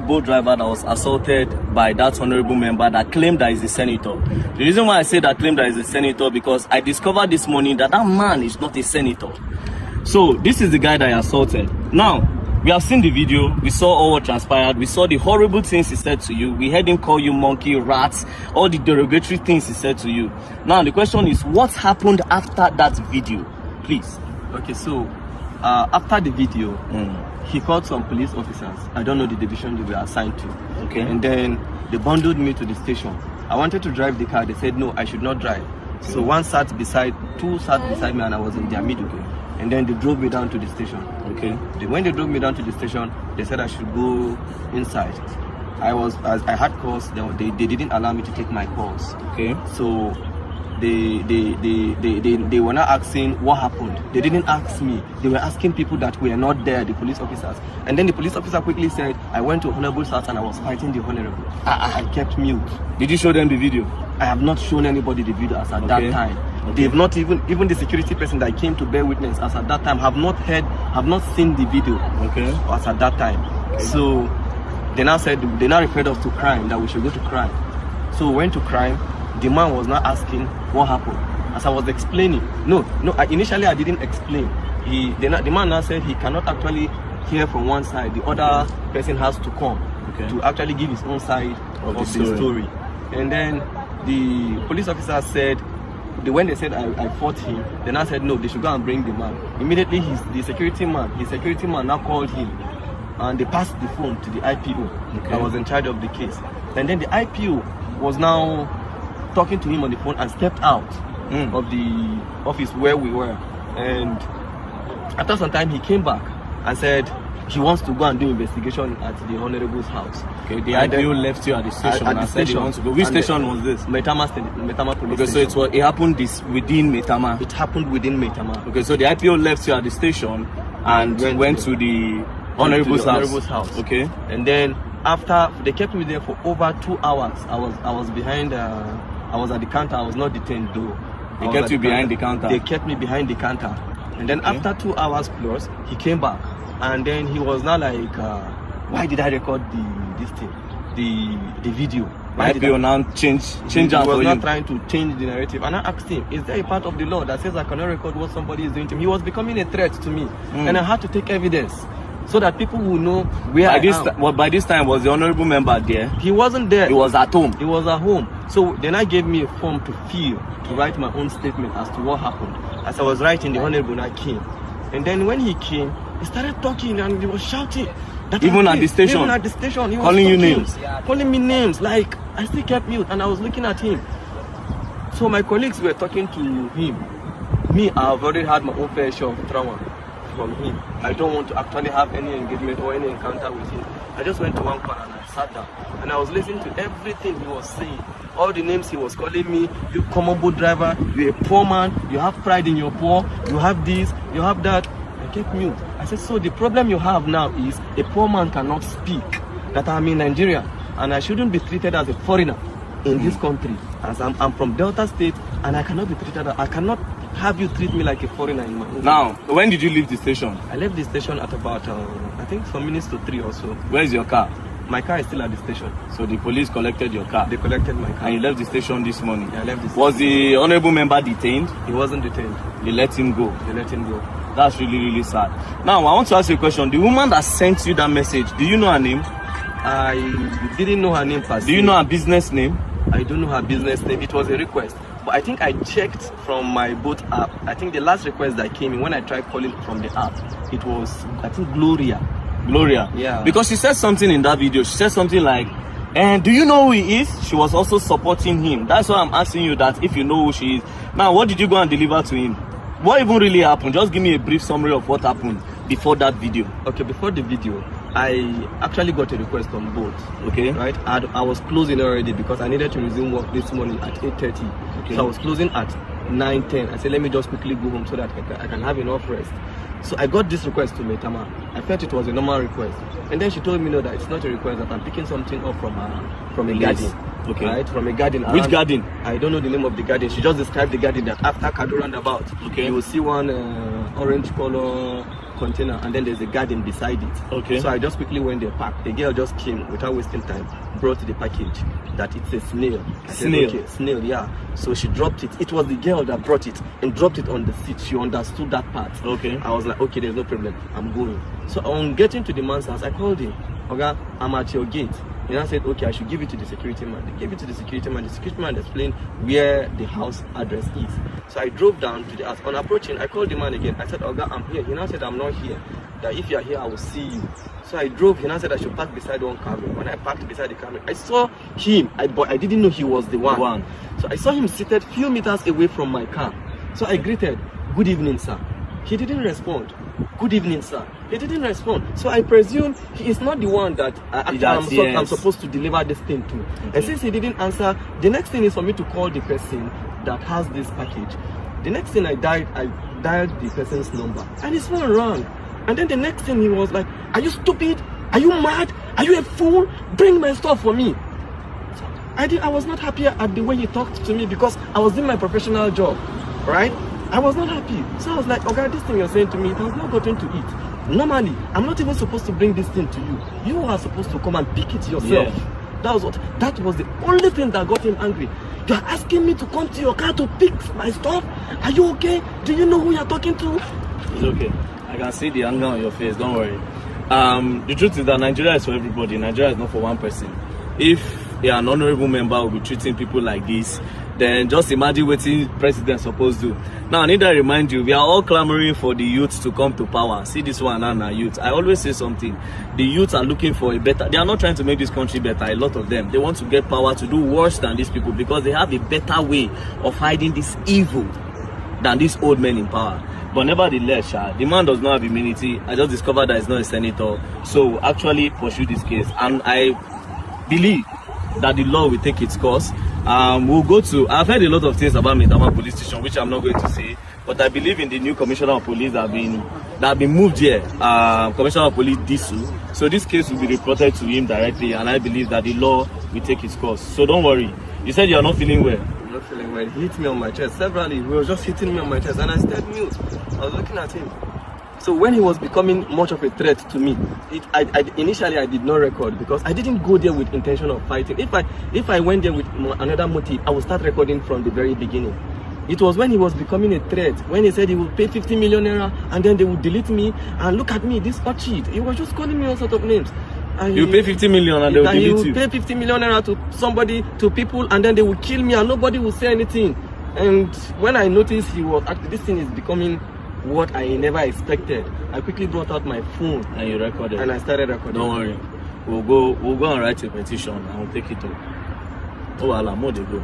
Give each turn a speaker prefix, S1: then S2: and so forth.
S1: boat driver that was assaulted by that honorable member that claimed that he's a senator. The reason why I say that claimed that he's a senator, because I discovered this morning that that man is not a senator. So this is the guy that I assaulted. Now, we have seen the video, we saw all what transpired, we saw the horrible things he said to you, we heard him call you monkey, rats, all the derogatory things he said to you. Now the question is, what happened after that video? Please.
S2: Okay, so after the video, he called some police officers. I don't know the division they were assigned to.
S1: Okay.
S2: And then they bundled me to the station. I wanted to drive the car. They said no, I should not drive. Okay. So two sat beside me, and I was in their middle. Okay. And then they drove me down to the station.
S1: Okay.
S2: When they drove me down to the station, they said I should go inside. I had calls. They didn't allow me to take my calls.
S1: Okay.
S2: So they were not asking what happened. They didn't ask me. They were asking people that were not there, the police officers. And then the police officer quickly said, I went to Honorable's house and I was fighting the Honorable. I kept mute.
S1: Did you show them the video?
S2: I have not shown anybody the video as at that time. Okay. They've not even the security person that came to bear witness as at that time have not seen the video. Okay. As at that time. Okay. So they now referred us to crime, that we should go to crime. So we went to crime. The man was not asking what happened. As I was explaining, initially I didn't explain. The man now said he cannot actually hear from one side. The other person has to come to actually give his own side of the story. And then the police officer said, when they said I fought him, then I said no, they should go and bring the man. Immediately his security man now called him, and they passed the phone to the IPO that was in charge of the case. And then the IPO was now talking to him on the phone and stepped out of the office where we were. And after some time he came back and said he wants to go and do investigation at the Honorable's house.
S1: Okay, the IPO left you at the station and said he wants to go. Which station was this?
S2: Maitama police station.
S1: So it happened within Maitama?
S2: It happened within Maitama.
S1: Okay, so the IPO left you at the station and went to the Honorable's house. Okay.
S2: And then after, they kept me there for over 2 hours. I was behind, I was at the counter. I was not detained though.
S1: They kept you behind the counter?
S2: They kept me behind the counter. And then after 2 hours plus, he came back. And then he was now like, why did I record the video?
S1: Why did IPO now change
S2: He was not trying to change the narrative. And I asked him, is there a part of the law that says I cannot record what somebody is doing to me? He was becoming a threat to me. And I had to take evidence so that people will know where I am.
S1: By this time, was the honorable member there?
S2: He wasn't there.
S1: He was at home?
S2: He was at home. So then I gave me a form to fill, to write my own statement as to what happened. As I was writing, the honorable I came. And then when he came, he started talking and he was shouting.
S1: Even at the station?
S2: Even at the station. He was
S1: calling you names?
S2: Calling me names. Like, I still kept mute and I was looking at him. So my colleagues were talking to him. Me, I've already had my own fair share of trauma from him. I don't want to actually have any engagement or any encounter with him. I just went to one corner and I sat down. And I was listening to everything he was saying. All the names he was calling me. You common boat driver, you're a poor man, you have pride in your poor, you have this, you have that. I kept mute. I said, so the problem you have now is a poor man cannot speak, that I'm in Nigeria and I shouldn't be treated as a foreigner in this country, as I'm from Delta State and I cannot be treated, I cannot have you treat me like a foreigner in my own.
S1: Now, when did you leave the station?
S2: I left the station at about, I think some minutes to 3 or so.
S1: Where is your car?
S2: My car is still at the station.
S1: So the police collected your car?
S2: They collected my car.
S1: And you left the station this morning?
S2: Yeah, I left the station.
S1: Was the honorable member detained?
S2: He wasn't detained.
S1: They let him go?
S2: They let him go.
S1: That's really, really sad. Now, I want to ask you a question. The woman that sent you that message, do you know her name?
S2: I didn't know her name per se.
S1: Do you know her business name?
S2: I don't know her business name. It was a request. But I think I checked from my boat app. I think the last request that came in when I tried calling from the app, it was, I think, Gloria.
S1: Gloria?
S2: Yeah.
S1: Because she said something in that video. She said something like, and do you know who he is? She was also supporting him. That's why I'm asking you that if you know who she is. Now, what did you go and deliver to him? What even really happened? Just give me a brief summary of what happened before that video.
S2: Okay, before the video, I actually got a request on boat.
S1: Okay.
S2: Right? I was closing already because I needed to resume work this morning at 8:30. Okay. So I was closing at 9:10. I said, let me just quickly go home so that I can have enough rest. So I got this request to Maitama. I felt it was a normal request. And then she told me, no, that it's not a request, that I'm picking something up from a garden.
S1: Okay.
S2: Right? From a garden.
S1: Which garden?
S2: I don't know the name of the garden. She just described the garden that after Kado roundabout, okay, you will see one orange color container, and then there's a garden beside it.
S1: Okay.
S2: So I just quickly went there, parked. The girl just came without wasting time, brought the package that it's a snail. I said,
S1: Snail?
S2: okay, snail, yeah. So she dropped it. It was the girl that brought it and dropped it on the seat. She understood that part.
S1: Okay.
S2: I was like, okay, there's no problem. I'm going. So on getting to the man's house, I called him. Okay, I'm at your gate. And I said, okay, I should give it to the security man. They gave it to the security man. The security man explained where the house address is. So I drove down to the house. On approaching, I called the man again. I said, Oga, I'm here. He now said, I'm not here. That if you are here, I will see you. So I drove. He now said I should park beside one car. When I parked beside the car, I saw him. But I didn't know he was the one. So I saw him seated few meters away from my car. So I greeted, good evening, sir. He didn't respond. Good evening, sir. He didn't respond. So I presume he is not the one that I'm supposed to deliver this thing to. Okay. And since he didn't answer, the next thing is for me to call the person that has this package. The next thing I dialed the person's number, and his phone rang. And then the next thing he was like, are you stupid? Are you mad? Are you a fool? Bring my stuff for me. So I was not happy at the way he talked to me because I was doing my professional job, right? I was not happy. So I was like, okay, this thing you're saying to me, it has not gotten to it. Normally, I'm not even supposed to bring this thing to you. You are supposed to come and pick it yourself. Yeah. That was the only thing that got him angry. You're asking me to come to your car to pick my stuff? Are you okay? Do you know who you're talking to?
S1: It's okay. I can see the anger on your face, don't worry. The truth is that Nigeria is for everybody. Nigeria is not for one person. If an honorable member will be treating people like this, then just imagine what the president supposed to do. Now, I need to remind you, we are all clamoring for the youth to come to power. See this one now, youth. I always say something. The youth are looking for a better... They are not trying to make this country better, a lot of them. They want to get power to do worse than these people because they have a better way of hiding this evil than these old men in power. But nevertheless, the man does not have immunity. I just discovered that he's not a senator. So actually pursue this case. And I believe that the law will take its course. We'll go to... I've heard a lot of things about Maitama police station, which I'm not going to say. But I believe in the new commissioner of police that have been moved here. Commissioner of police Disu. So this case will be reported to him directly. And I believe that the law will take its course. So don't worry. You said you're not feeling well.
S2: I'm not feeling well. He hit me on my chest severally. He was just hitting me on my chest. And I stayed mute. I was looking at him. So when he was becoming much of a threat to me, initially I did not record because I didn't go there with intention of fighting. If I went there with another motive, I would start recording from the very beginning. It was when he was becoming a threat, when he said he would pay 50 million naira and then they would delete me. And look at me, this orchid. He was just calling me all sorts of names. And
S1: you pay 50 million and they will delete you.
S2: He would pay 50 million naira to somebody, to people, and then they would kill me and nobody would say anything. And when I noticed he was actually, this thing is becoming what I never expected, I quickly brought out my phone
S1: and you recorded.
S2: And I started recording.
S1: Don't worry, we'll go and write a petition and we'll take it up. Oh, Allah, more they go.